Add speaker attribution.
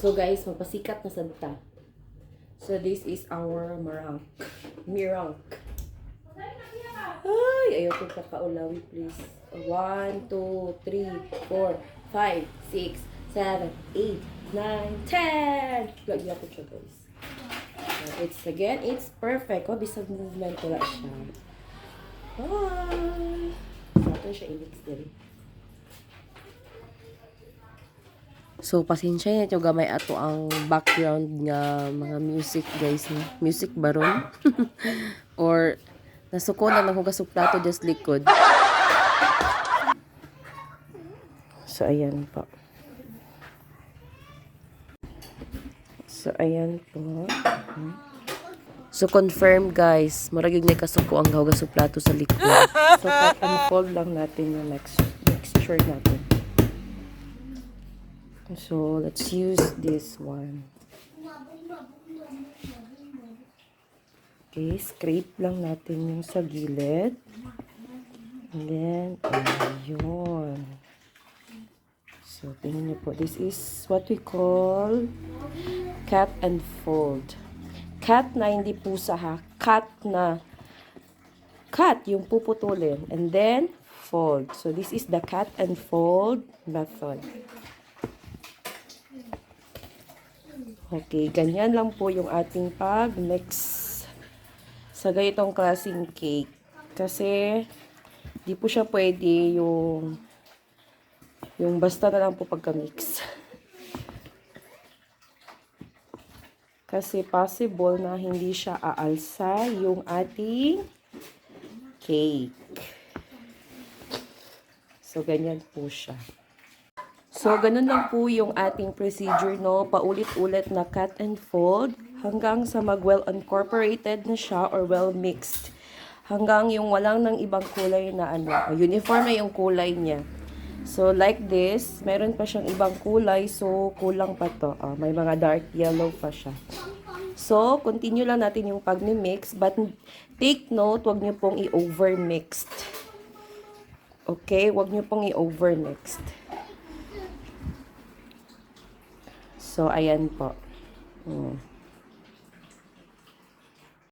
Speaker 1: So guys, magpasikat na sadta. So this is our mirang. Ay, ayaw ko pakaulawi, please. 1, 2, 3, 4, 5, 6, 7, 8, 9, 10. Lagyan ko siya, guys. It's perfect. Oh, bisag movement ko lang siya. Bye! So, ito siya i-mix din. So, pasensya niya ito gamay ato ang background nga mga music, guys. Music baron. Or, nasuko na lang hugas plato just likod. So, ayan po. So, confirm, guys. Maragig na kasuko ang hugas plato sa likod. So, unfold lang natin yung mixture natin. So, let's use this one. Okay, scrape lang natin yung sa gilid. And then, ayun. So, tingnan niyo po. This is what we call cut and fold. Cut na hindi pusa ha. Cut yung puputulin. And then, fold. So, this is the cut and fold method. Okay, ganyan lang po yung ating pag-mix sa ganitong klaseng cake. Kasi, di po siya pwede yung basta na lang po pagka-mix. Kasi possible na hindi siya aalsa yung ating cake. So, ganyan po siya. So, ganun lang po yung ating procedure, no? Paulit-ulit na cut and fold hanggang sa mag-well incorporated na siya or well mixed. Hanggang yung walang ng ibang kulay na uniform na yung kulay niya. So, like this, meron pa siyang ibang kulay, so kulang pa to. May mga dark yellow pa siya. So, continue lang natin yung pag-mix, but take note, wag niyo pong i-over-mixed. Okay? Wag niyo pong i-over-mixed. So, ayan po.